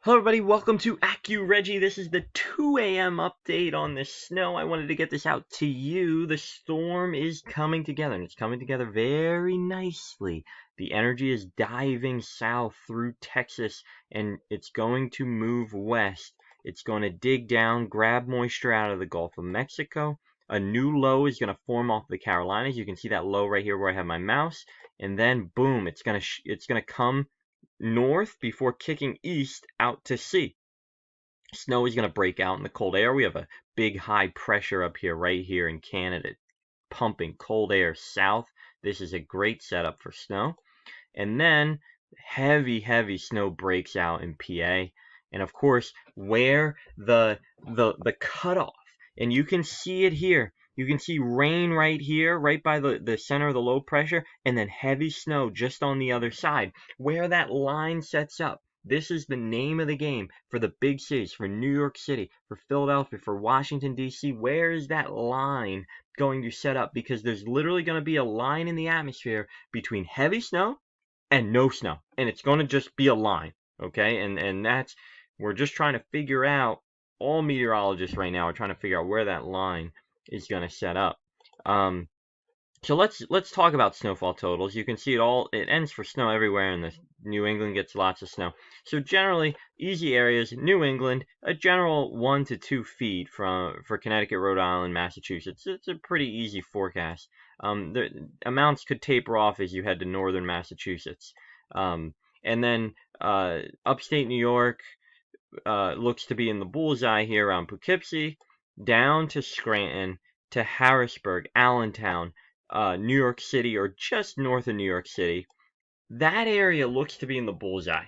Hello everybody, welcome to AccuReggie. This is the 2 a.m. update on the snow. I wanted to get this out to you. The storm is coming together, and it's coming together very nicely. The energy is diving south through Texas, and it's going to move west. It's going to dig down, grab moisture out of the Gulf of Mexico. A new low is going to form off the Carolinas. You can see that low right here where I have my mouse. And then, boom, it's going to come north before kicking east out to sea. Snow is going to break out in the cold air. We have a big high pressure up here, right here in Canada, pumping cold air south. This is a great setup for snow. And then heavy snow breaks out in PA. And of course, where the cutoff, and you can see it here. You can see rain right here, right by the center of the low pressure, and then heavy snow just on the other side. Where that line sets up, this is the name of the game for the big cities, for New York City, for Philadelphia, for Washington, D.C. Where is that line going to set up? Because there's literally going to be a line in the atmosphere between heavy snow and no snow, and it's going to just be a line, okay? And that's, we're just trying to figure out, all meteorologists right now are trying to figure out where that line is going to set up. So let's talk about snowfall totals. You can see it ends for snow everywhere, and the New England gets lots of snow. So generally, easy areas, New England, a general 1 to 2 feet for Connecticut, Rhode Island, Massachusetts. It's a pretty easy forecast. The amounts could taper off as you head to northern Massachusetts. And then upstate New York looks to be in the bullseye here around Poughkeepsie, down to Scranton, to Harrisburg, Allentown, New York City, or just north of New York City. That area looks to be in the bullseye.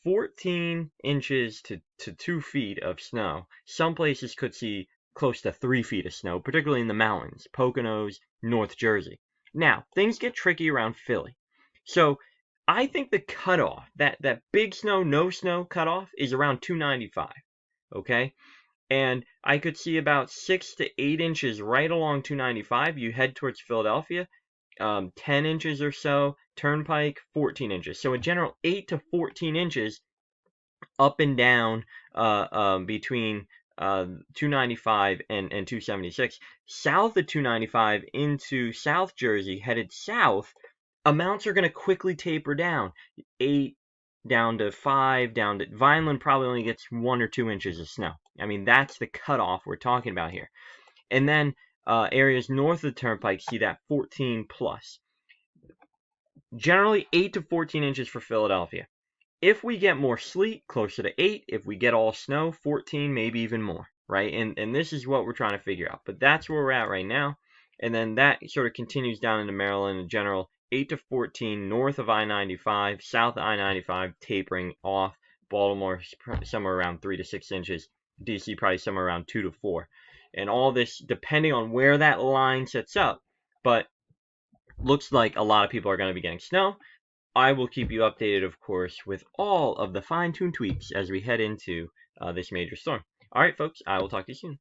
14 inches to 2 feet of snow. Some places could see close to 3 feet of snow, particularly in the mountains, Poconos, North Jersey. Now, things get tricky around Philly. So I think the cutoff, that big snow, no snow cutoff, is around 295. Okay? And I could see about 6 to 8 inches right along 295. You head towards Philadelphia, 10 inches or so, Turnpike, 14 inches. So in general, 8 to 14 inches up and down between 295 and 276. South of 295 into South Jersey, headed south, amounts are going to quickly taper down. 8 down to 5, down to Vineland probably only gets 1 or 2 inches of snow. I mean, that's the cutoff we're talking about here. And then areas north of the Turnpike see that 14 plus. Generally 8 to 14 inches for Philadelphia. If we get more sleet, closer to 8. If we get all snow, 14, maybe even more, right? And this is what we're trying to figure out. But that's where we're at right now. And then that sort of continues down into Maryland in general. 8 to 14 north of I-95, south of I-95, tapering off. Baltimore somewhere around 3 to 6 inches. DC probably somewhere around 2 to 4. And all this depending on where that line sets up. But looks like a lot of people are going to be getting snow. I will keep you updated, of course, with all of the fine-tuned tweaks as we head into this major storm. All right, folks, I will talk to you soon.